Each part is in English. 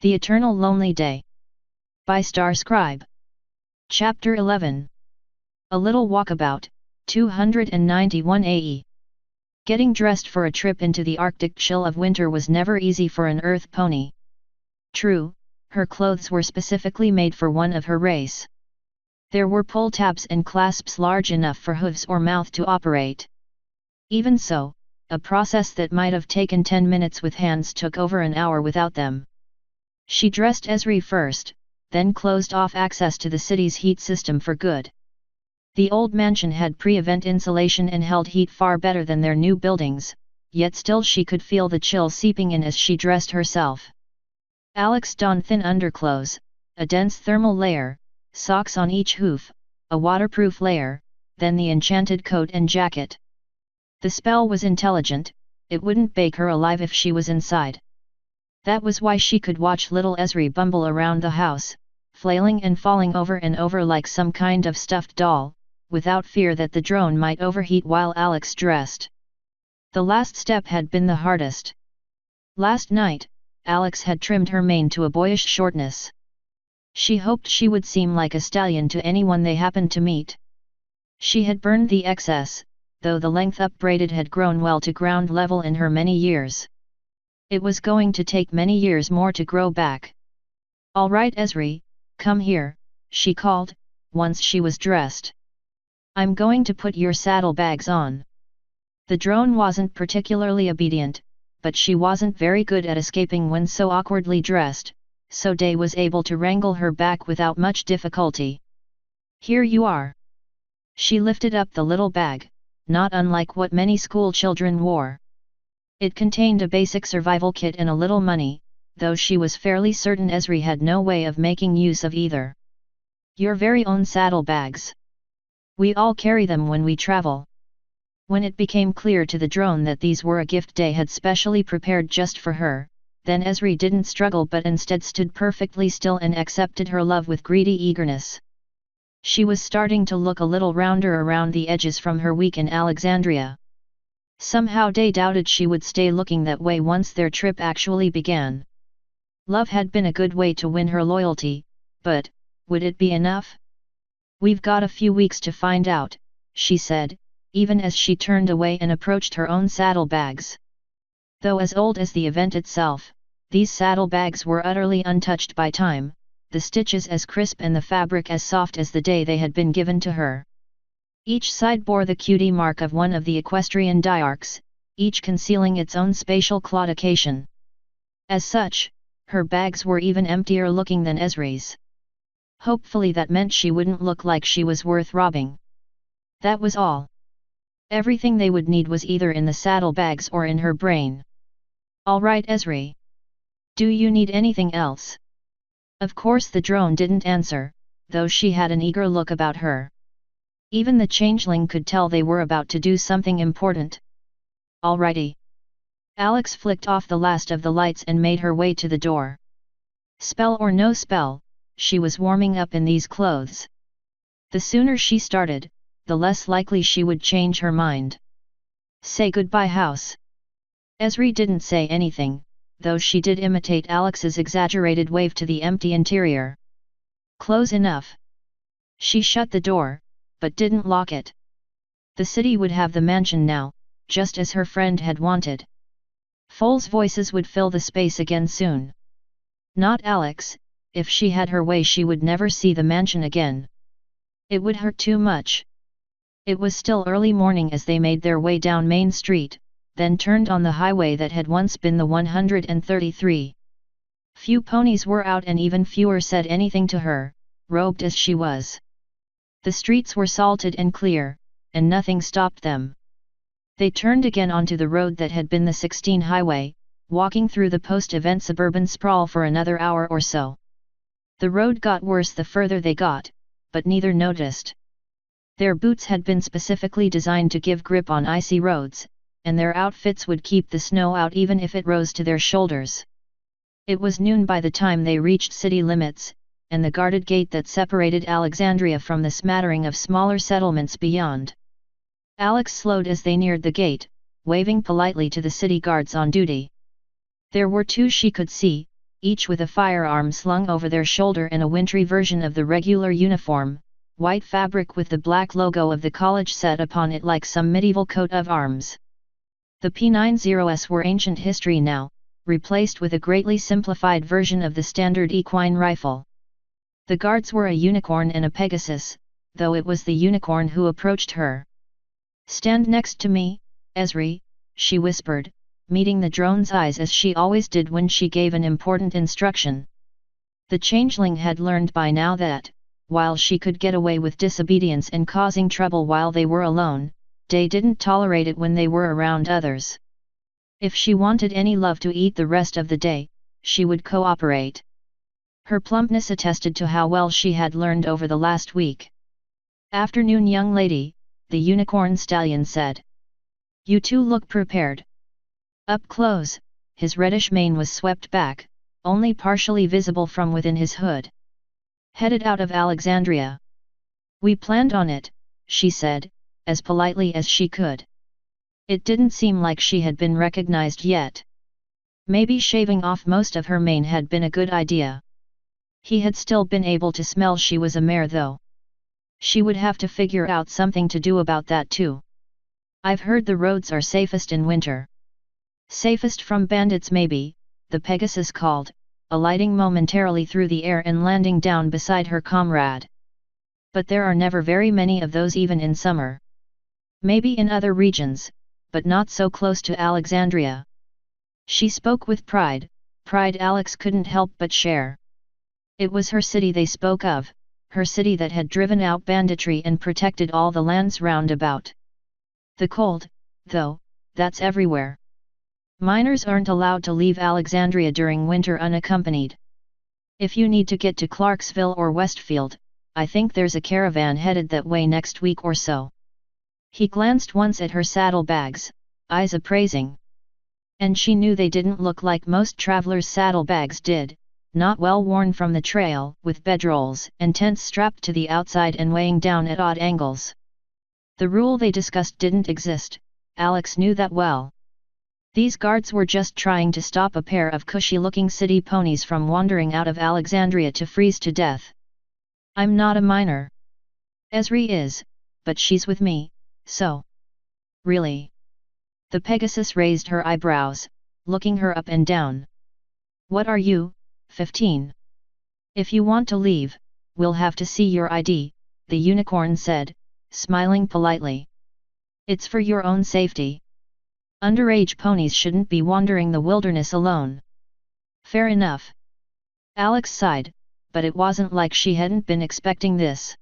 The Eternal Lonely Day. By Star Scribe. Chapter 11. A Little Walkabout, 291 AE. Getting dressed for a trip into the Arctic chill of winter was never easy for an Earth pony. True, her clothes were specifically made for one of her race. There were pull tabs and clasps large enough for hooves or mouth to operate. Even so, a process that might have taken 10 minutes with hands took over an hour without them. She dressed Esri first, then closed off access to the city's heat system for good. The old mansion had pre-event insulation and held heat far better than their new buildings, yet still she could feel the chill seeping in as she dressed herself. Alex donned thin underclothes, a dense thermal layer, socks on each hoof, a waterproof layer, then the enchanted coat and jacket. The spell was intelligent, it wouldn't bake her alive if she was inside. That was why she could watch little Esri bumble around the house, flailing and falling over and over like some kind of stuffed doll, without fear that the drone might overheat while Alex dressed. The last step had been the hardest. Last night, Alex had trimmed her mane to a boyish shortness. She hoped she would seem like a stallion to anyone they happened to meet. She had burned the excess, though the length upbraided had grown well to ground level in her many years. It was going to take many years more to grow back. "All right, Esri, come here," she called, once she was dressed. "I'm going to put your saddlebags on." The drone wasn't particularly obedient, but she wasn't very good at escaping when so awkwardly dressed, so Day was able to wrangle her back without much difficulty. "Here you are." She lifted up the little bag, not unlike what many school children wore. It contained a basic survival kit and a little money, though she was fairly certain Esri had no way of making use of either. "Your very own saddlebags. We all carry them when we travel." When it became clear to the drone that these were a gift Day had specially prepared just for her, then Esri didn't struggle but instead stood perfectly still and accepted her love with greedy eagerness. She was starting to look a little rounder around the edges from her week in Alexandria. Somehow Day doubted she would stay looking that way once their trip actually began. Love had been a good way to win her loyalty, but would it be enough? "We've got a few weeks to find out," she said, even as she turned away and approached her own saddlebags. Though as old as the event itself, these saddlebags were utterly untouched by time, the stitches as crisp and the fabric as soft as the day they had been given to her. Each side bore the cutie mark of one of the equestrian diarchs, each concealing its own spatial claudication. As such, her bags were even emptier looking than Esri's. Hopefully that meant she wouldn't look like she was worth robbing. That was all. Everything they would need was either in the saddlebags or in her brain. "All right, Esri. Do you need anything else?" Of course the drone didn't answer, though she had an eager look about her. Even the changeling could tell they were about to do something important. "Alrighty." Alex flicked off the last of the lights and made her way to the door. Spell or no spell, she was warming up in these clothes. The sooner she started, the less likely she would change her mind. "Say goodbye, house." Esri didn't say anything, though she did imitate Alex's exaggerated wave to the empty interior. "Close enough." She shut the door, but didn't lock it. The city would have the mansion now, just as her friend had wanted. Foal's voices would fill the space again soon. Not Alex, if she had her way she would never see the mansion again. It would hurt too much. It was still early morning as they made their way down Main Street, then turned on the highway that had once been the 133. Few ponies were out and even fewer said anything to her, robed as she was. The streets were salted and clear, and nothing stopped them. They turned again onto the road that had been the 16 highway, walking through the post-event suburban sprawl for another hour or so. The road got worse the further they got, but neither noticed. Their boots had been specifically designed to give grip on icy roads, and their outfits would keep the snow out even if it rose to their shoulders. It was noon by the time they reached city limits, and the guarded gate that separated Alexandria from the smattering of smaller settlements beyond. Alex slowed as they neared the gate, waving politely to the city guards on duty. There were two she could see, each with a firearm slung over their shoulder and a wintry version of the regular uniform, white fabric with the black logo of the college set upon it like some medieval coat of arms. The P90s were ancient history now, replaced with a greatly simplified version of the standard equine rifle. The guards were a unicorn and a pegasus, though it was the unicorn who approached her. "Stand next to me, Esri," she whispered, meeting the drone's eyes as she always did when she gave an important instruction. The changeling had learned by now that, while she could get away with disobedience and causing trouble while they were alone, they didn't tolerate it when they were around others. If she wanted any love to eat the rest of the day, she would cooperate. Her plumpness attested to how well she had learned over the last week. "Afternoon, young lady," the unicorn stallion said. "You two look prepared." Up close, his reddish mane was swept back, only partially visible from within his hood. "Headed out of Alexandria." "We planned on it," she said, as politely as she could. It didn't seem like she had been recognized yet. Maybe shaving off most of her mane had been a good idea. He had still been able to smell she was a mare though. She would have to figure out something to do about that too. "I've heard the roads are safest in winter." "Safest from bandits maybe," the Pegasus called, alighting momentarily through the air and landing down beside her comrade. "But there are never very many of those even in summer. Maybe in other regions, but not so close to Alexandria." She spoke with pride, pride Alex couldn't help but share. It was her city they spoke of, her city that had driven out banditry and protected all the lands round about. The cold, though, that's everywhere. Minors aren't allowed to leave Alexandria during winter unaccompanied. If you need to get to Clarksville or Westfield, I think there's a caravan headed that way next week or so. He glanced once at her saddlebags, eyes appraising. And she knew they didn't look like most travelers' saddlebags did, not well worn from the trail, with bedrolls and tents strapped to the outside and weighing down at odd angles. The rule they discussed didn't exist, Alex knew that well. These guards were just trying to stop a pair of cushy-looking city ponies from wandering out of Alexandria to freeze to death. "I'm not a minor. Esri is, but she's with me, so." "Really?" The Pegasus raised her eyebrows, looking her up and down. "What are you, 15? If you want to leave, we'll have to see your ID, the unicorn said, smiling politely. "It's for your own safety. Underage ponies shouldn't be wandering the wilderness alone." "Fair enough." Alex sighed, but it wasn't like she hadn't been expecting this.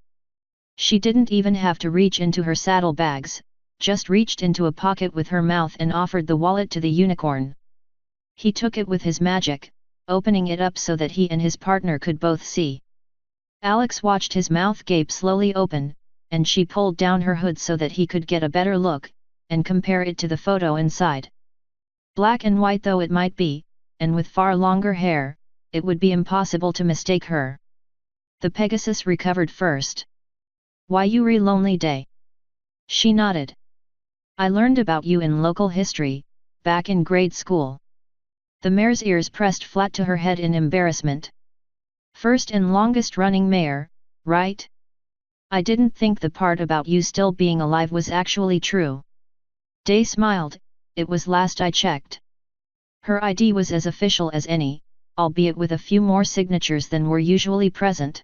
She didn't even have to reach into her saddlebags, just reached into a pocket with her mouth and offered the wallet to the unicorn. He took it with his magic, opening it up so that he and his partner could both see. Alex watched his mouth gape slowly open, and she pulled down her hood so that he could get a better look, and compare it to the photo inside. Black and white though it might be, and with far longer hair, it would be impossible to mistake her. The Pegasus recovered first. "Why you re lonely day?" She nodded. "I learned about you in local history, back in grade school." The mare's ears pressed flat to her head in embarrassment. "First and longest running mare, right? I didn't think the part about you still being alive was actually true." Day smiled, "It was last I checked." Her ID was as official as any, albeit with a few more signatures than were usually present.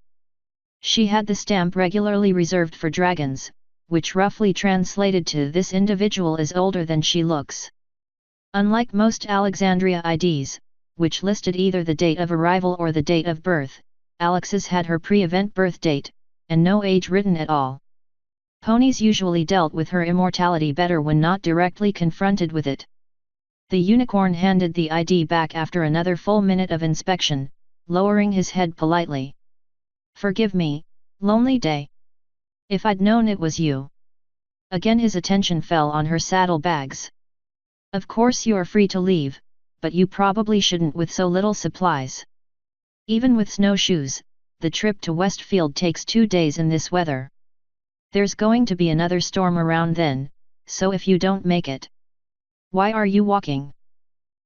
She had the stamp regularly reserved for dragons, which roughly translated to "this individual is older than she looks." Unlike most Alexandria IDs, which listed either the date of arrival or the date of birth, Alex's had her pre-event birth date, and no age written at all. Ponies usually dealt with her immortality better when not directly confronted with it. The unicorn handed the ID back after another full minute of inspection, lowering his head politely. "Forgive me, lonely day. If I'd known it was you." Again his attention fell on her saddlebags. "Of course you're free to leave, but you probably shouldn't with so little supplies. Even with snowshoes, the trip to Westfield takes 2 days in this weather. There's going to be another storm around then, so if you don't make it." "Why are you walking?"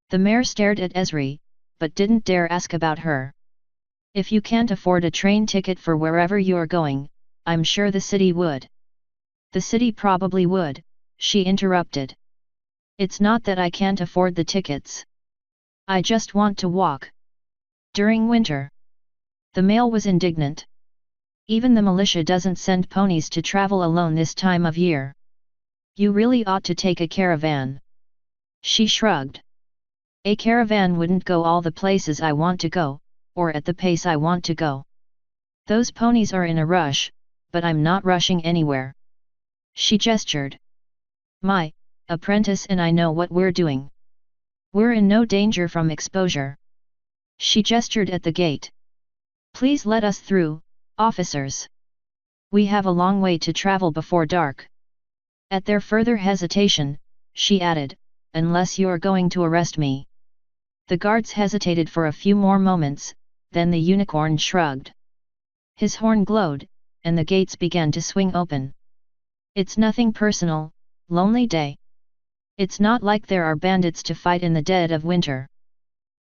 The mare stared at Esri, but didn't dare ask about her. If you can't afford a train ticket for wherever you're going, I'm sure the city would. The city probably would, she interrupted. It's not that I can't afford the tickets. I just want to walk. During winter. The male was indignant. Even the militia doesn't send ponies to travel alone this time of year. You really ought to take a caravan. She shrugged. A caravan wouldn't go all the places I want to go, or at the pace I want to go. Those ponies are in a rush, but I'm not rushing anywhere. She gestured. My apprentice and I know what we're doing. We're in no danger from exposure. She gestured at the gate. Please let us through, officers. We have a long way to travel before dark. At their further hesitation, she added, unless you're going to arrest me. The guards hesitated for a few more moments, then the unicorn shrugged. His horn glowed, and the gates began to swing open. It's nothing personal, lonely day. It's not like there are bandits to fight in the dead of winter.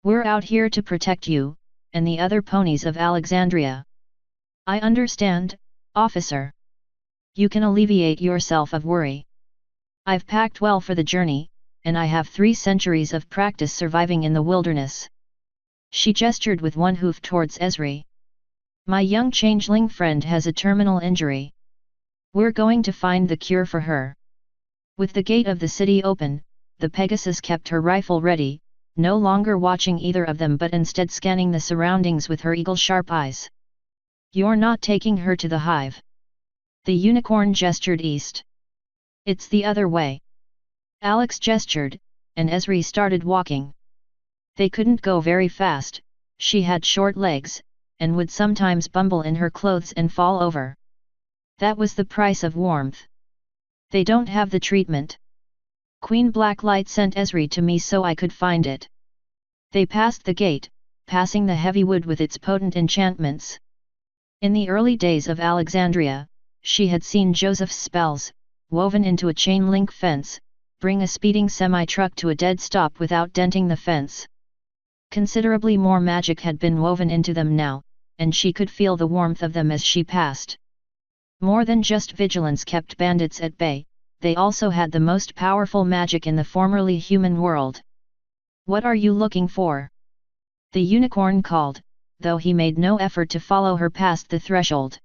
We're out here to protect you, and the other ponies of Alexandria. I understand, officer. You can alleviate yourself of worry. I've packed well for the journey, and I have 3 centuries of practice surviving in the wilderness. She gestured with one hoof towards Esri. My young changeling friend has a terminal injury. We're going to find the cure for her. With the gate of the city open, the Pegasus kept her rifle ready, no longer watching either of them but instead scanning the surroundings with her eagle-sharp eyes. You're not taking her to the hive. The unicorn gestured east. It's the other way. Alex gestured, and Esri started walking. They couldn't go very fast, she had short legs, and would sometimes bumble in her clothes and fall over. That was the price of warmth. They don't have the treatment. Queen Blacklight sent Esri to me so I could find it. They passed the gate, passing the heavy wood with its potent enchantments. In the early days of Alexandria, she had seen Joseph's spells, woven into a chain-link fence, bring a speeding semi-truck to a dead stop without denting the fence. Considerably more magic had been woven into them now, and she could feel the warmth of them as she passed. More than just vigilance kept bandits at bay, they also had the most powerful magic in the formerly human world. What are you looking for? The unicorn called, though he made no effort to follow her past the threshold.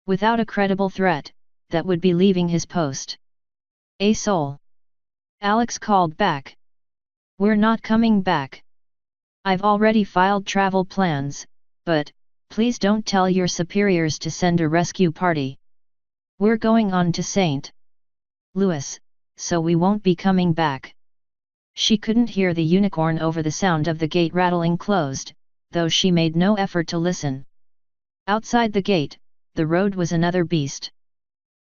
Without a credible threat, that would be leaving his post. A soul. Alex called back. We're not coming back. I've already filed travel plans, but, please don't tell your superiors to send a rescue party. We're going on to St. Louis, so we won't be coming back. She couldn't hear the unicorn over the sound of the gate rattling closed, though she made no effort to listen. Outside the gate, the road was another beast.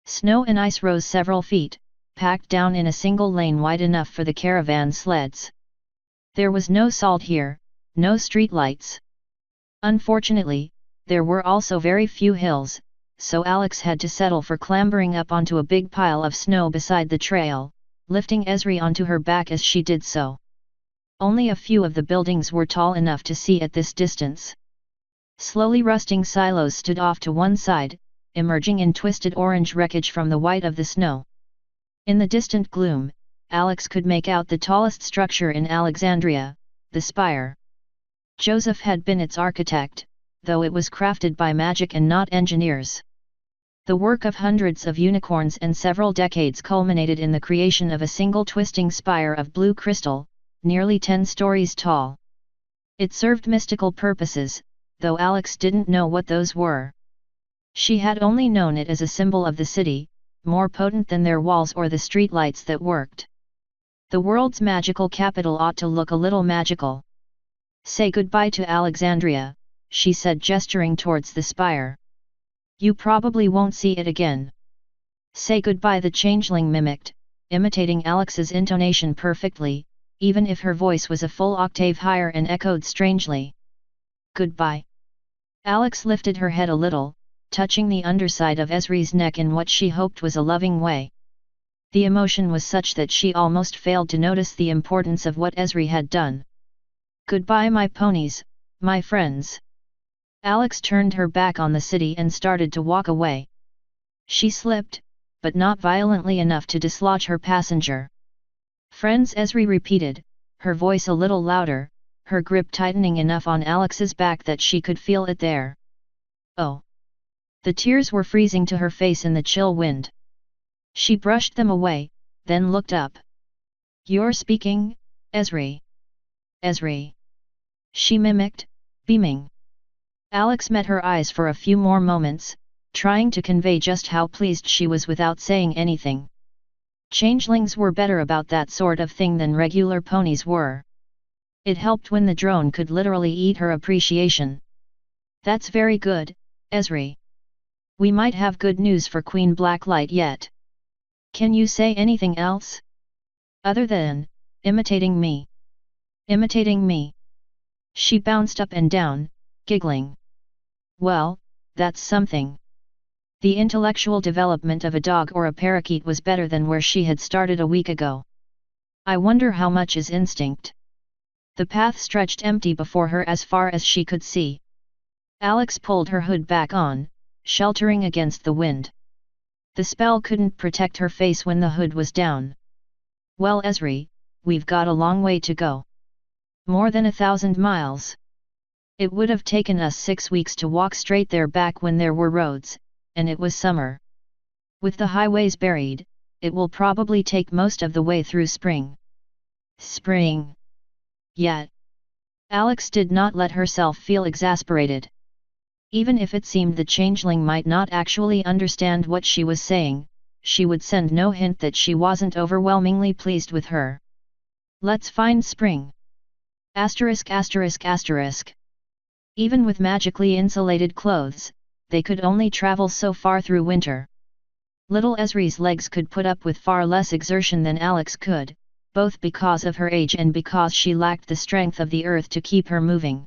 Snow and ice rose several feet, packed down in a single lane wide enough for the caravan sleds. There was no salt here, no streetlights. Unfortunately, there were also very few hills, so Alex had to settle for clambering up onto a big pile of snow beside the trail, lifting Esri onto her back as she did so. Only a few of the buildings were tall enough to see at this distance. Slowly rusting silos stood off to one side, emerging in twisted orange wreckage from the white of the snow. In the distant gloom, Alex could make out the tallest structure in Alexandria, the spire. Joseph had been its architect, though it was crafted by magic and not engineers. The work of hundreds of unicorns and several decades culminated in the creation of a single twisting spire of blue crystal, nearly 10 stories tall. It served mystical purposes, though Alex didn't know what those were. She had only known it as a symbol of the city, more potent than their walls or the streetlights that worked. The world's magical capital ought to look a little magical. Say goodbye to Alexandria, she said, gesturing towards the spire. You probably won't see it again. Say goodbye, the changeling mimicked, imitating Alex's intonation perfectly, even if her voice was a full octave higher and echoed strangely. Goodbye. Alex lifted her head a little, touching the underside of Esri's neck in what she hoped was a loving way. The emotion was such that she almost failed to notice the importance of what Esri had done. Goodbye my ponies, my friends. Alex turned her back on the city and started to walk away. She slipped, but not violently enough to dislodge her passenger. Friends, Esri repeated, her voice a little louder, her grip tightening enough on Alex's back that she could feel it there. Oh! The tears were freezing to her face in the chill wind. She brushed them away, then looked up. You're speaking, Esri? Esri? She mimicked, beaming. Alex met her eyes for a few more moments, trying to convey just how pleased she was without saying anything. Changelings were better about that sort of thing than regular ponies were. It helped when the drone could literally eat her appreciation. That's very good, Esri. We might have good news for Queen Blacklight yet. Can you say anything else? Other than, imitating me. Imitating me. She bounced up and down, giggling. Well, that's something. The intellectual development of a dog or a parakeet was better than where she had started a week ago. I wonder how much is instinct. The path stretched empty before her as far as she could see. Alex pulled her hood back on, sheltering against the wind. The spell couldn't protect her face when the hood was down. Well, Esri, we've got a long way to go. More than 1,000 miles. It would have taken us 6 weeks to walk straight there back when there were roads, and it was summer. With the highways buried, it will probably take most of the way through spring. Spring. Yet. Alex did not let herself feel exasperated. Even if it seemed the changeling might not actually understand what she was saying, she would send no hint that she wasn't overwhelmingly pleased with her. Let's find spring. Asterisk asterisk asterisk. Even with magically insulated clothes, they could only travel so far through winter. Little Esri's legs could put up with far less exertion than Alex could, both because of her age and because she lacked the strength of the earth to keep her moving.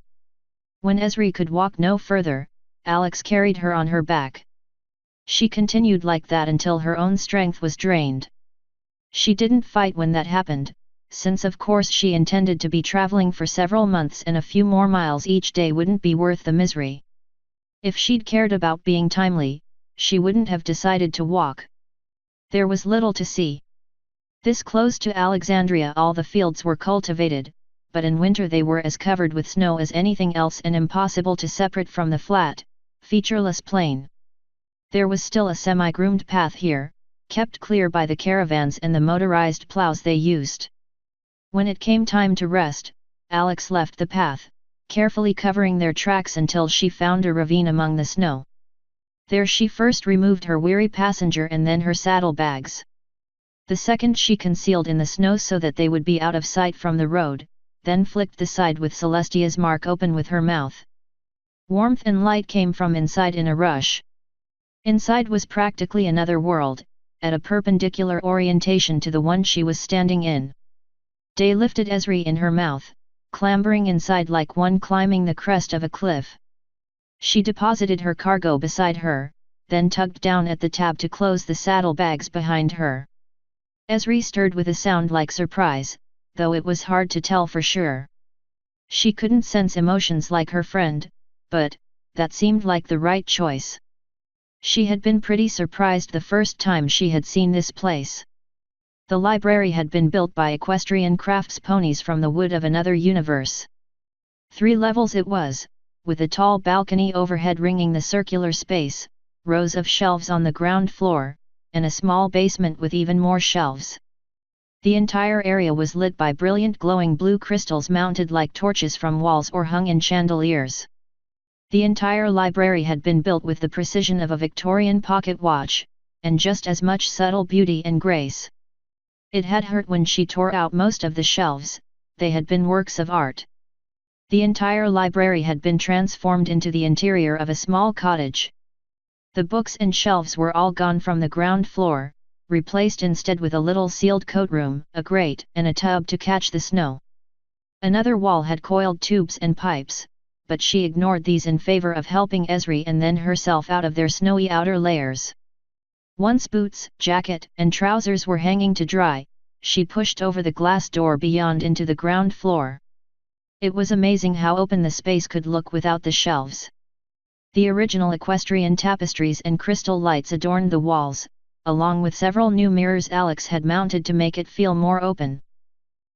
When Esri could walk no further, Alex carried her on her back. She continued like that until her own strength was drained. She didn't fight when that happened, since of course she intended to be traveling for several months and a few more miles each day wouldn't be worth the misery. If she'd cared about being timely, she wouldn't have decided to walk. There was little to see. This close to Alexandria all the fields were cultivated, but in winter they were as covered with snow as anything else and impossible to separate from the flat, featureless plain. There was still a semi-groomed path here, kept clear by the caravans and the motorized plows they used. When it came time to rest, Alex left the path, carefully covering their tracks until she found a ravine among the snow. There she first removed her weary passenger and then her saddlebags. The second she concealed in the snow so that they would be out of sight from the road, then flicked the side with Celestia's mark open with her mouth. Warmth and light came from inside in a rush. Inside was practically another world, at a perpendicular orientation to the one she was standing in. Day lifted Esri in her mouth, clambering inside like one climbing the crest of a cliff. She deposited her cargo beside her, then tugged down at the tab to close the saddlebags behind her. Esri stirred with a sound like surprise, though it was hard to tell for sure. She couldn't sense emotions like her friend, but that seemed like the right choice. She had been pretty surprised the first time she had seen this place. The library had been built by equestrian crafts ponies from the wood of another universe. 3 levels it was, with a tall balcony overhead ringing the circular space, rows of shelves on the ground floor, and a small basement with even more shelves. The entire area was lit by brilliant glowing blue crystals mounted like torches from walls or hung in chandeliers. The entire library had been built with the precision of a Victorian pocket watch, and just as much subtle beauty and grace. It had hurt when she tore out most of the shelves, they had been works of art. The entire library had been transformed into the interior of a small cottage. The books and shelves were all gone from the ground floor, replaced instead with a little sealed coat room, a grate, and a tub to catch the snow. Another wall had coiled tubes and pipes, but she ignored these in favor of helping Esri and then herself out of their snowy outer layers. Once boots, jacket, and trousers were hanging to dry, she pushed over the glass door beyond into the ground floor. It was amazing how open the space could look without the shelves. The original equestrian tapestries and crystal lights adorned the walls, along with several new mirrors Alex had mounted to make it feel more open.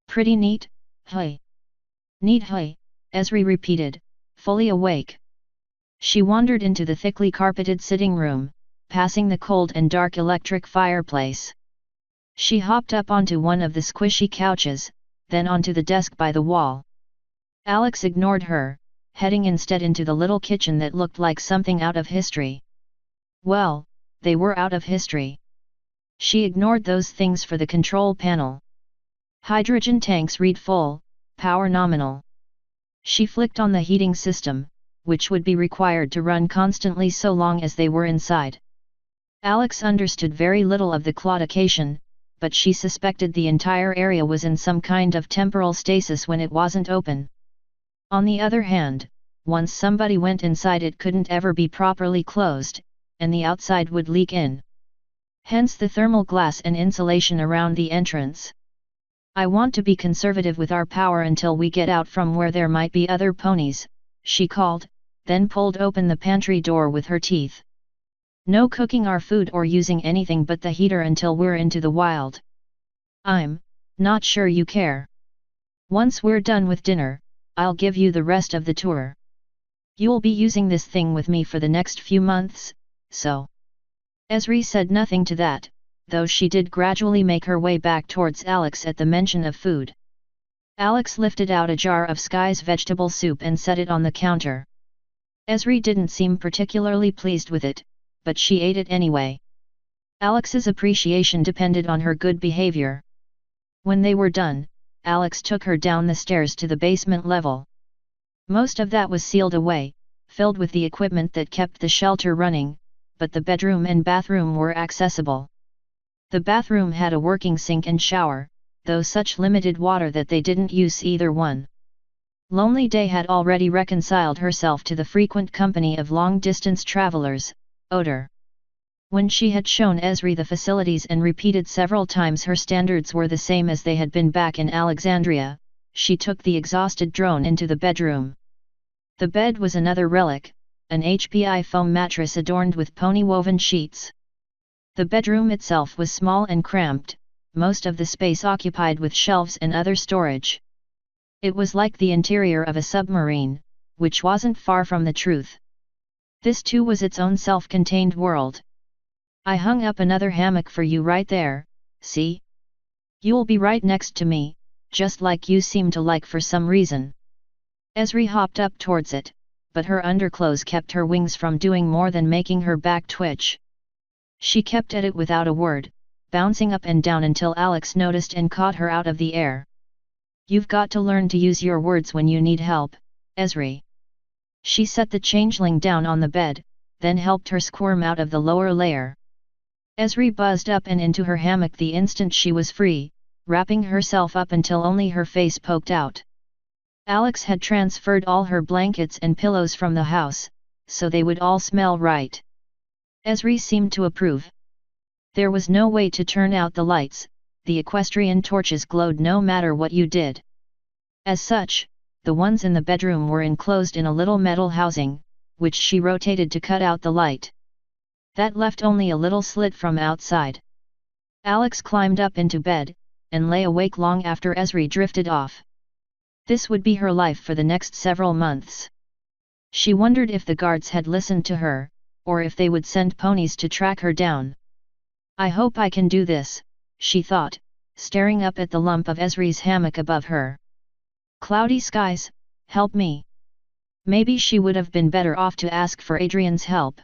Pretty neat, hey. Neat hey, Esri repeated, fully awake. She wandered into the thickly carpeted sitting room, passing the cold and dark electric fireplace. She hopped up onto one of the squishy couches, then onto the desk by the wall. Alex ignored her, heading instead into the little kitchen that looked like something out of history. Well, they were out of history. She ignored those things for the control panel. Hydrogen tanks read full, power nominal. She flicked on the heating system, which would be required to run constantly so long as they were inside. Alex understood very little of the claudication, but she suspected the entire area was in some kind of temporal stasis when it wasn't open. On the other hand, once somebody went inside it couldn't ever be properly closed, and the outside would leak in. Hence the thermal glass and insulation around the entrance. I want to be conservative with our power until we get out from where there might be other ponies, she called, then pulled open the pantry door with her teeth. No cooking our food or using anything but the heater until we're into the wild. I'm not sure you care. Once we're done with dinner, I'll give you the rest of the tour. You'll be using this thing with me for the next few months, so. Esri said nothing to that, though she did gradually make her way back towards Alex at the mention of food. Alex lifted out a jar of Sky's vegetable soup and set it on the counter. Esri didn't seem particularly pleased with it, but she ate it anyway. Alex's appreciation depended on her good behavior. When they were done, Alex took her down the stairs to the basement level. Most of that was sealed away, filled with the equipment that kept the shelter running, but the bedroom and bathroom were accessible. The bathroom had a working sink and shower, though such limited water that they didn't use either one. Lonely Day had already reconciled herself to the frequent company of long-distance travelers, odor. When she had shown Esri the facilities and repeated several times her standards were the same as they had been back in Alexandria, she took the exhausted drone into the bedroom. The bed was another relic, an HPI foam mattress adorned with pony-woven sheets. The bedroom itself was small and cramped, most of the space occupied with shelves and other storage. It was like the interior of a submarine, which wasn't far from the truth. This too was its own self-contained world. I hung up another hammock for you right there, see? You'll be right next to me, just like you seem to like for some reason. Esri hopped up towards it, but her underclothes kept her wings from doing more than making her back twitch. She kept at it without a word, bouncing up and down until Alex noticed and caught her out of the air. You've got to learn to use your words when you need help, Esri. She set the changeling down on the bed, then helped her squirm out of the lower layer. Esri buzzed up and into her hammock the instant she was free, wrapping herself up until only her face poked out. Alex had transferred all her blankets and pillows from the house, so they would all smell right. Esri seemed to approve. There was no way to turn out the lights, the equestrian torches glowed no matter what you did. As such, the ones in the bedroom were enclosed in a little metal housing, which she rotated to cut out the light. That left only a little slit from outside. Alex climbed up into bed, and lay awake long after Esri drifted off. This would be her life for the next several months. She wondered if the guards had listened to her, or if they would send ponies to track her down. I hope I can do this, she thought, staring up at the lump of Esri's hammock above her. Cloudy skies, help me. Maybe she would have been better off to ask for Adrian's help.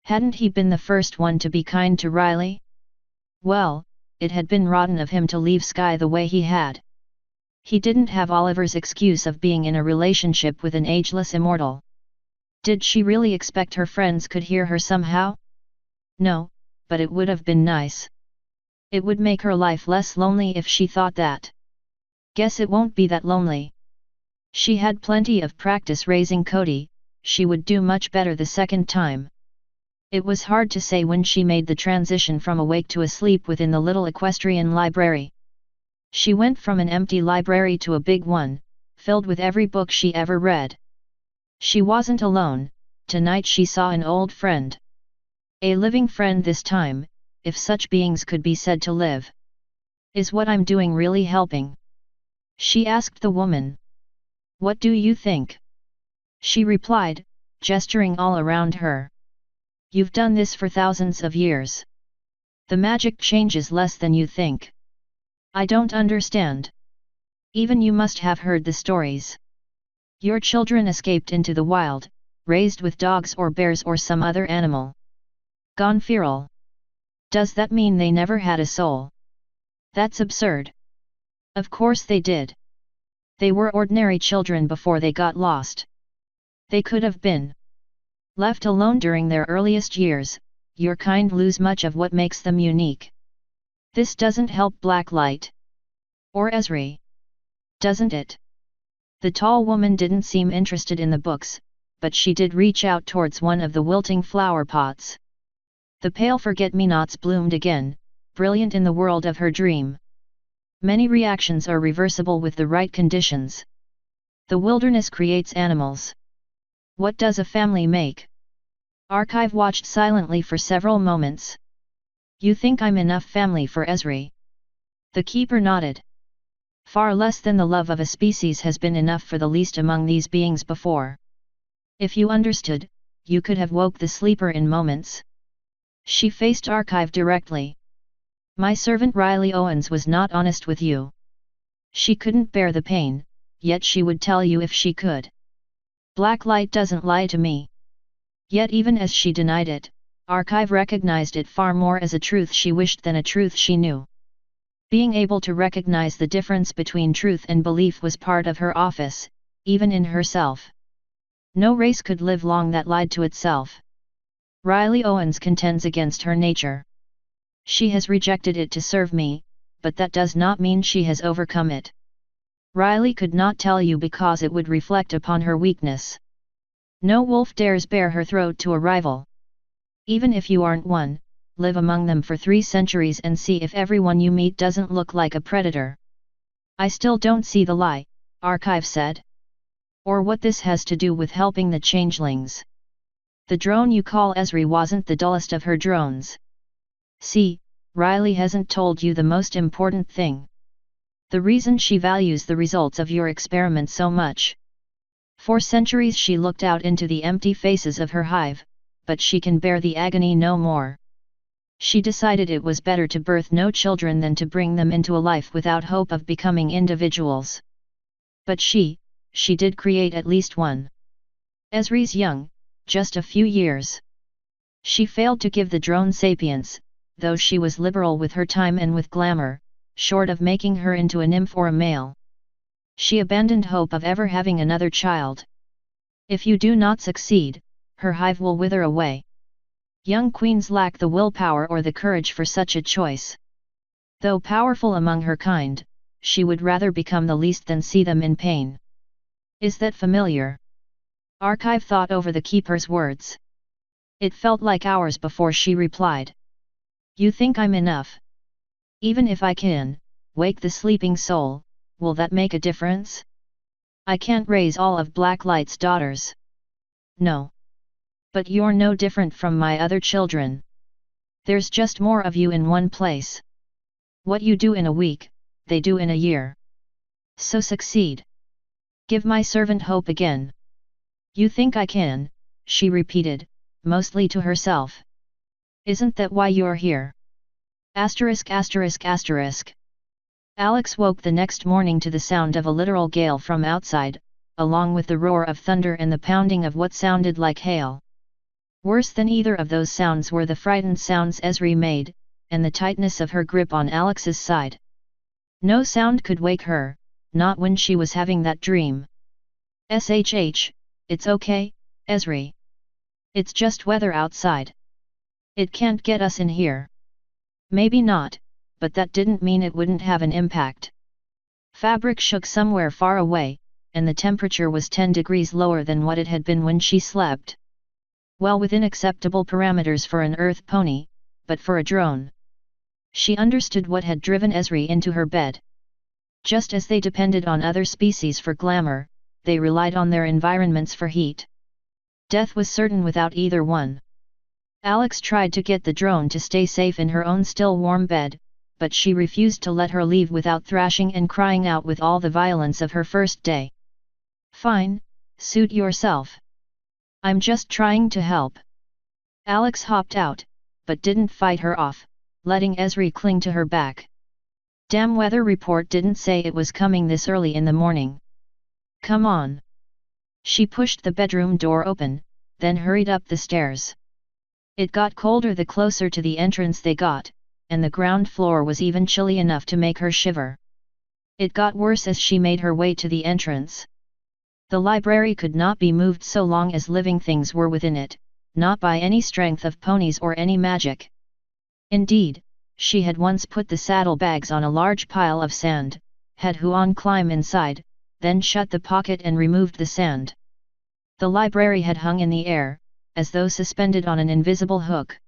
Hadn't he been the first one to be kind to Riley? Well, it had been rotten of him to leave Sky the way he had. He didn't have Oliver's excuse of being in a relationship with an ageless immortal. Did she really expect her friends could hear her somehow? No, but it would have been nice. It would make her life less lonely if she thought that. Guess it won't be that lonely. She had plenty of practice raising Cody, she would do much better the second time. It was hard to say when she made the transition from awake to asleep within the little equestrian library. She went from an empty library to a big one, filled with every book she ever read. She wasn't alone, tonight she saw an old friend. A living friend this time, if such beings could be said to live. Is what I'm doing really helping? She asked the woman. What do you think? She replied, gesturing all around her. You've done this for thousands of years. The magic changes less than you think. I don't understand. Even you must have heard the stories. Your children escaped into the wild, raised with dogs or bears or some other animal. Gone feral. Does that mean they never had a soul? That's absurd. Of course they did. They were ordinary children before they got lost. They could have been left alone during their earliest years. Your kind lose much of what makes them unique. This doesn't help Blacklight. Or Esri. Doesn't it? The tall woman didn't seem interested in the books, but she did reach out towards one of the wilting flower pots. The pale forget-me-nots bloomed again, brilliant in the world of her dream. Many reactions are reversible with the right conditions. The wilderness creates animals. What does a family make? Archive watched silently for several moments. You think I'm enough family for Esri? The keeper nodded. Far less than the love of a species has been enough for the least among these beings before. If you understood, you could have woke the sleeper in moments. She faced Archive directly. My servant Riley Owens was not honest with you. She couldn't bear the pain, yet she would tell you if she could. Blacklight doesn't lie to me. Yet even as she denied it, Archive recognized it far more as a truth she wished than a truth she knew. Being able to recognize the difference between truth and belief was part of her office, even in herself. No race could live long that lied to itself. Riley Owens contends against her nature. She has rejected it to serve me, but that does not mean she has overcome it. Riley could not tell you because it would reflect upon her weakness. No wolf dares bare her throat to a rival. Even if you aren't one, live among them for 3 centuries and see if everyone you meet doesn't look like a predator. I still don't see the lie, Archive said. Or what this has to do with helping the changelings. The drone you call Esri wasn't the dullest of her drones. See, Riley hasn't told you the most important thing. The reason she values the results of your experiment so much. For centuries she looked out into the empty faces of her hive, but she can bear the agony no more. She decided it was better to birth no children than to bring them into a life without hope of becoming individuals. But she did create at least one. Esri's young, just a few years. She failed to give the drone sapience, though she was liberal with her time and with glamour, short of making her into a nymph or a male. She abandoned hope of ever having another child. If you do not succeed, her hive will wither away. Young queens lack the willpower or the courage for such a choice. Though powerful among her kind, she would rather become the least than see them in pain. Is that familiar? Archive thought over the keeper's words. It felt like hours before she replied. You think I'm enough? Even if I can wake the sleeping soul, will that make a difference? I can't raise all of Blacklight's daughters. No. But you're no different from my other children. There's just more of you in one place. What you do in a week, they do in a year. So succeed. Give my servant hope again. You think I can, she repeated, mostly to herself. Isn't that why you're here? Asterisk asterisk asterisk. Alex woke the next morning to the sound of a literal gale from outside, along with the roar of thunder and the pounding of what sounded like hail. Worse than either of those sounds were the frightened sounds Esri made, and the tightness of her grip on Alex's side. No sound could wake her, not when she was having that dream. SHH, it's okay, Esri. It's just weather outside. It can't get us in here. Maybe not, but that didn't mean it wouldn't have an impact. Fabric shook somewhere far away, and the temperature was 10 degrees lower than what it had been when she slept. Well within acceptable parameters for an earth pony, but for a drone. She understood what had driven Esri into her bed. Just as they depended on other species for glamour, they relied on their environments for heat. Death was certain without either one. Alex tried to get the drone to stay safe in her own still warm bed, but she refused to let her leave without thrashing and crying out with all the violence of her first day. "Fine, suit yourself. I'm just trying to help." Alex hopped out, but didn't fight her off, letting Esri cling to her back. "Damn weather report didn't say it was coming this early in the morning. Come on." She pushed the bedroom door open, then hurried up the stairs. It got colder the closer to the entrance they got, and the ground floor was even chilly enough to make her shiver. It got worse as she made her way to the entrance. The library could not be moved so long as living things were within it, not by any strength of ponies or any magic. Indeed, she had once put the saddlebags on a large pile of sand, had Huan climb inside, then shut the pocket and removed the sand. The library had hung in the air, as though suspended on an invisible hook.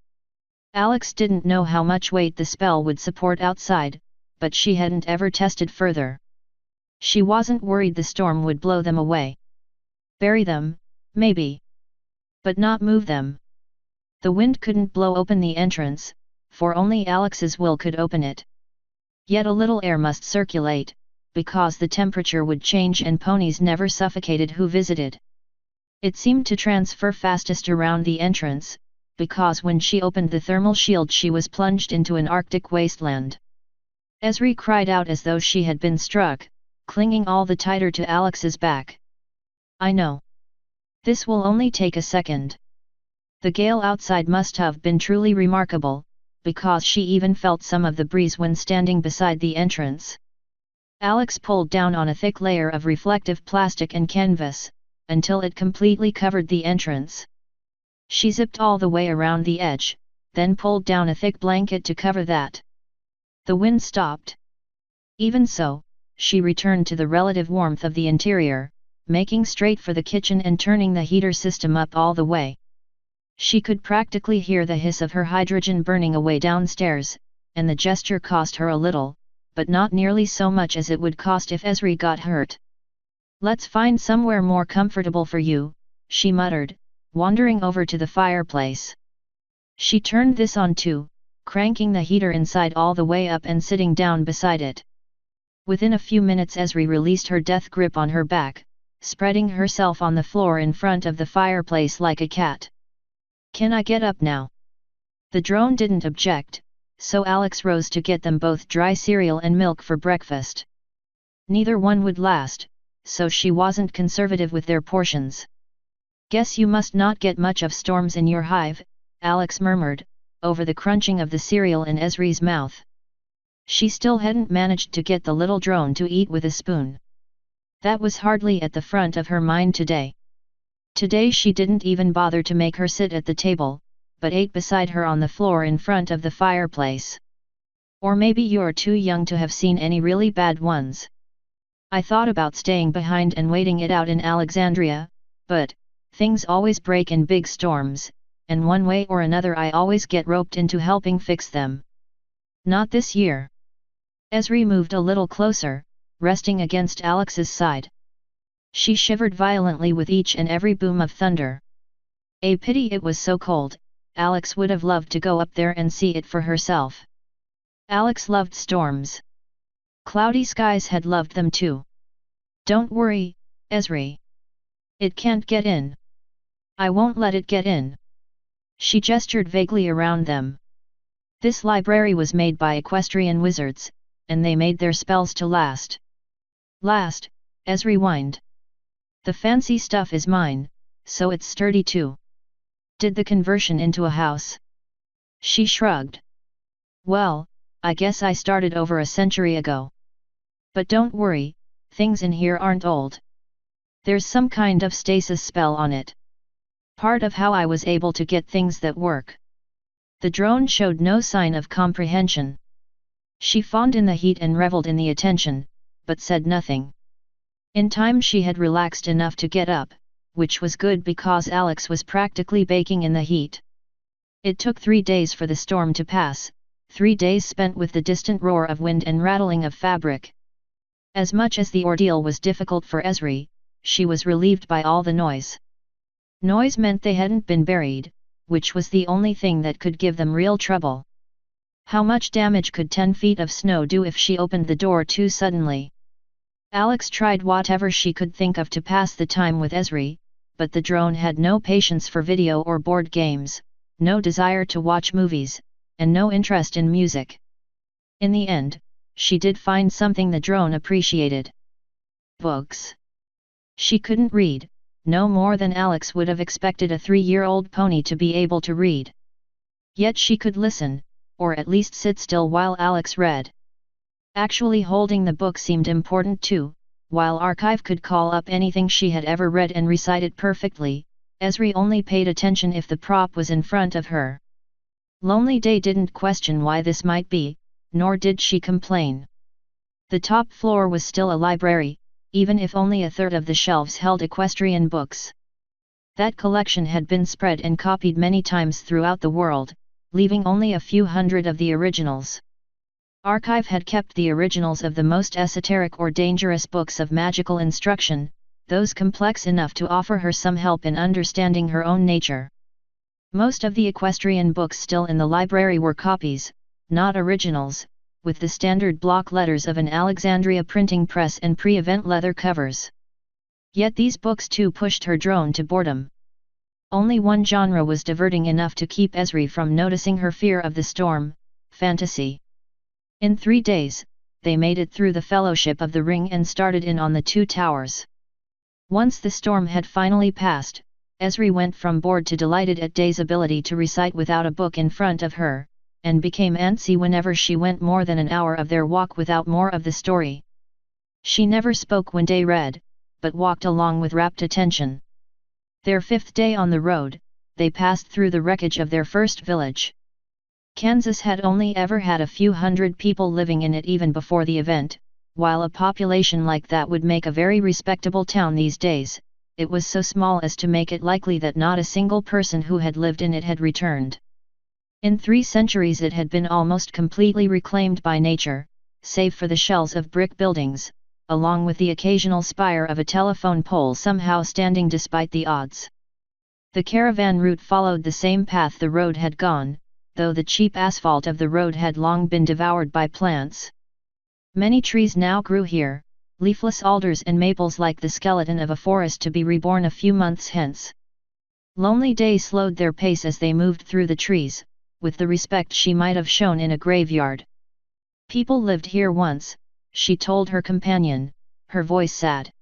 Alex didn't know how much weight the spell would support outside, but she hadn't ever tested further. She wasn't worried the storm would blow them away. Bury them, maybe. But not move them. The wind couldn't blow open the entrance, for only Alex's will could open it. Yet a little air must circulate, because the temperature would change and ponies never suffocated who visited. It seemed to transfer fastest around the entrance, because when she opened the thermal shield she was plunged into an Arctic wasteland. Esri cried out as though she had been struck, clinging all the tighter to Alex's back. "I know. This will only take a second." The gale outside must have been truly remarkable, because she even felt some of the breeze when standing beside the entrance. Alex pulled down on a thick layer of reflective plastic and canvas, until it completely covered the entrance. She zipped all the way around the edge, then pulled down a thick blanket to cover that. The wind stopped. Even so, she returned to the relative warmth of the interior, making straight for the kitchen and turning the heater system up all the way. She could practically hear the hiss of her hydrogen burning away downstairs, and the gesture cost her a little, but not nearly so much as it would cost if Esri got hurt. "Let's find somewhere more comfortable for you," she muttered, wandering over to the fireplace. She turned this on too, cranking the heater inside all the way up and sitting down beside it. Within a few minutes Esri released her death grip on her back, spreading herself on the floor in front of the fireplace like a cat. "Can I get up now?" The drone didn't object, so Alex rose to get them both dry cereal and milk for breakfast. Neither one would last, so she wasn't conservative with their portions. "Guess you must not get much of storms in your hive," Alex murmured, over the crunching of the cereal in Esri's mouth. She still hadn't managed to get the little drone to eat with a spoon. That was hardly at the front of her mind today. Today she didn't even bother to make her sit at the table, but ate beside her on the floor in front of the fireplace. "Or maybe you're too young to have seen any really bad ones. I thought about staying behind and waiting it out in Alexandria, but things always break in big storms, and one way or another I always get roped into helping fix them. Not this year." Esri moved a little closer, resting against Alex's side. She shivered violently with each and every boom of thunder. A pity it was so cold. Alex would have loved to go up there and see it for herself. Alex loved storms. Cloudy skies had loved them too. "Don't worry, Esri. It can't get in. I won't let it get in." She gestured vaguely around them. This library was made by equestrian wizards, and they made their spells to last. "Last," Esri whined. "The fancy stuff is mine, so it's sturdy too." "Did the conversion into a house?" She shrugged. "Well, I guess I started over a century ago. But don't worry, things in here aren't old. There's some kind of stasis spell on it. Part of how I was able to get things that work." The drone showed no sign of comprehension. She fawned in the heat and reveled in the attention, but said nothing. In time she had relaxed enough to get up, which was good because Alex was practically baking in the heat. It took 3 days for the storm to pass, 3 days spent with the distant roar of wind and rattling of fabric. As much as the ordeal was difficult for Esri, she was relieved by all the noise. Noise meant they hadn't been buried, which was the only thing that could give them real trouble. How much damage could 10 feet of snow do if she opened the door too suddenly? Alex tried whatever she could think of to pass the time with Esri, but the drone had no patience for video or board games, no desire to watch movies, and no interest in music. In the end, she did find something the drone appreciated. Books. She couldn't read, no more than Alex would have expected a 3-year-old pony to be able to read. Yet she could listen, or at least sit still while Alex read. Actually holding the book seemed important too. While Archive could call up anything she had ever read and recite it perfectly, Esri only paid attention if the prop was in front of her. Lonely Day didn't question why this might be, nor did she complain. The top floor was still a library, even if only a third of the shelves held equestrian books. That collection had been spread and copied many times throughout the world, leaving only a few hundred of the originals. Archive had kept the originals of the most esoteric or dangerous books of magical instruction, those complex enough to offer her some help in understanding her own nature. Most of the equestrian books still in the library were copies, not originals, with the standard block letters of an Alexandria printing press and pre-event leather covers. Yet these books too pushed her drone to boredom. Only one genre was diverting enough to keep Esri from noticing her fear of the storm: fantasy. In 3 days, they made it through the Fellowship of the Ring and started in on the 2 towers. Once the storm had finally passed, Esri went from bored to delighted at Day's ability to recite without a book in front of her, and became antsy whenever she went more than an hour of their walk without more of the story. She never spoke when Day read, but walked along with rapt attention. Their 5th day on the road, they passed through the wreckage of their first village. Kansas had only ever had a few hundred people living in it even before the event. While a population like that would make a very respectable town these days, it was so small as to make it likely that not a single person who had lived in it had returned. In 3 centuries it had been almost completely reclaimed by nature, save for the shells of brick buildings, along with the occasional spire of a telephone pole somehow standing despite the odds. The caravan route followed the same path the road had gone, though the cheap asphalt of the road had long been devoured by plants. Many trees now grew here, leafless alders and maples like the skeleton of a forest to be reborn a few months hence. Lonely Day slowed their pace as they moved through the trees, with the respect she might have shown in a graveyard. People lived here once, she told her companion, her voice sad.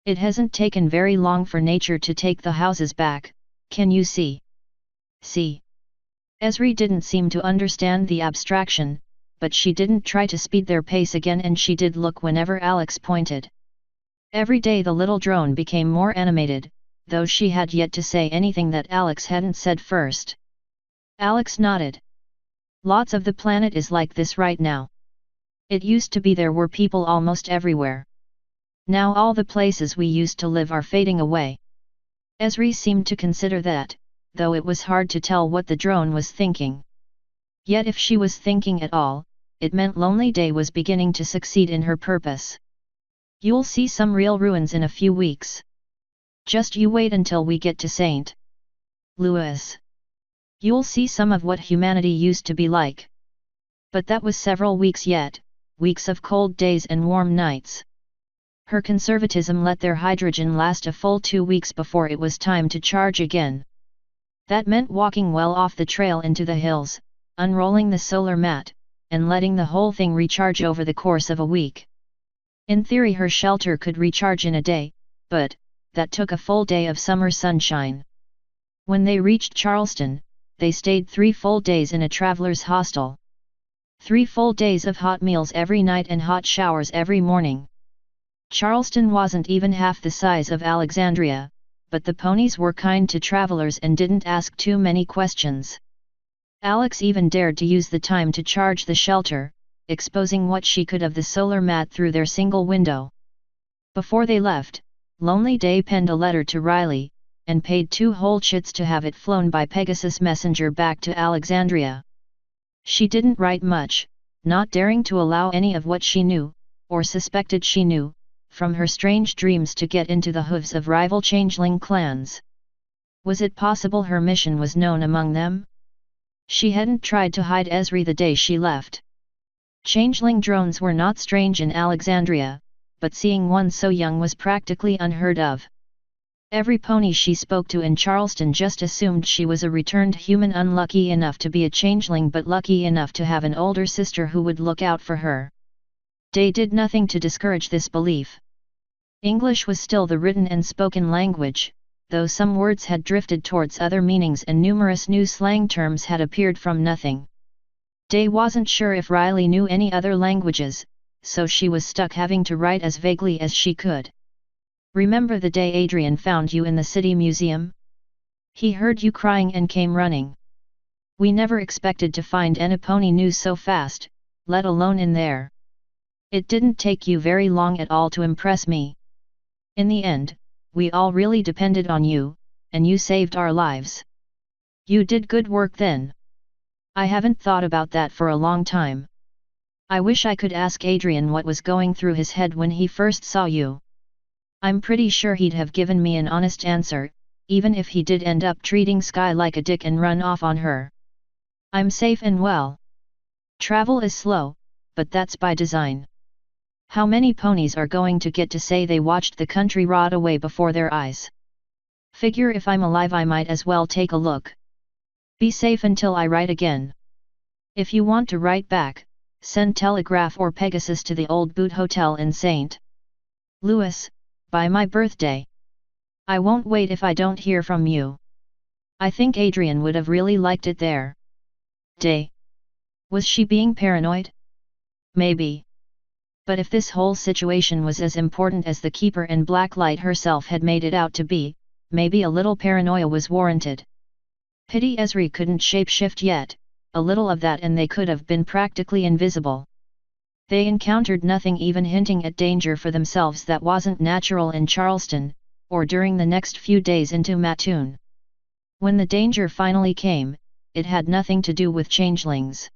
It hasn't taken very long for nature to take the houses back, can you see? See. Esri didn't seem to understand the abstraction, but she didn't try to speed their pace again, and she did look whenever Alex pointed. Every day the little drone became more animated, though she had yet to say anything that Alex hadn't said first. Alex nodded. Lots of the planet is like this right now. It used to be there were people almost everywhere. Now all the places we used to live are fading away. Esri seemed to consider that, though it was hard to tell what the drone was thinking. Yet if she was thinking at all, it meant Lonely Day was beginning to succeed in her purpose. You'll see some real ruins in a few weeks. Just you wait until we get to St. Louis. You'll see some of what humanity used to be like. But that was several weeks yet, weeks of cold days and warm nights. Her conservatism let their hydrogen last a full 2 weeks before it was time to charge again. That meant walking well off the trail into the hills, unrolling the solar mat, and letting the whole thing recharge over the course of a week. In theory her shelter could recharge in a day, but that took a full day of summer sunshine. When they reached Charleston, they stayed 3 full days in a traveler's hostel. 3 full days of hot meals every night and hot showers every morning. Charleston wasn't even half the size of Alexandria, but the ponies were kind to travelers and didn't ask too many questions. Alex even dared to use the time to charge the shelter, exposing what she could of the solar mat through their single window. Before they left, Lonely Day penned a letter to Riley, and paid 2 whole chits to have it flown by Pegasus messenger back to Alexandria. She didn't write much, not daring to allow any of what she knew, or suspected she knew, from her strange dreams to get into the hooves of rival changeling clans. Was it possible her mission was known among them? She hadn't tried to hide Esri the day she left. Changeling drones were not strange in Alexandria, but seeing one so young was practically unheard of. Every pony she spoke to in Charleston just assumed she was a returned human, unlucky enough to be a changeling but lucky enough to have an older sister who would look out for her. Day did nothing to discourage this belief. English was still the written and spoken language, though some words had drifted towards other meanings and numerous new slang terms had appeared from nothing. Day wasn't sure if Riley knew any other languages, so she was stuck having to write as vaguely as she could. Remember the day Adrian found you in the city museum? He heard you crying and came running. We never expected to find any pony news so fast, let alone in there. It didn't take you very long at all to impress me. In the end, we all really depended on you, and you saved our lives. You did good work then. I haven't thought about that for a long time. I wish I could ask Adrian what was going through his head when he first saw you. I'm pretty sure he'd have given me an honest answer, even if he did end up treating Sky like a dick and run off on her. I'm safe and well. Travel is slow, but that's by design. How many ponies are going to get to say they watched the country rot away before their eyes? Figure if I'm alive I might as well take a look. Be safe until I write again. If you want to write back, send Telegraph or Pegasus to the Old Boot Hotel in St. Louis, by my birthday. I won't wait if I don't hear from you. I think Adrian would have really liked it there. Day. Was she being paranoid? Maybe. But if this whole situation was as important as the Keeper in Blacklight herself had made it out to be, maybe a little paranoia was warranted. Pity Esri couldn't shapeshift yet, a little of that and they could have been practically invisible. They encountered nothing even hinting at danger for themselves that wasn't natural in Charleston, or during the next few days into Mattoon. When the danger finally came, it had nothing to do with changelings.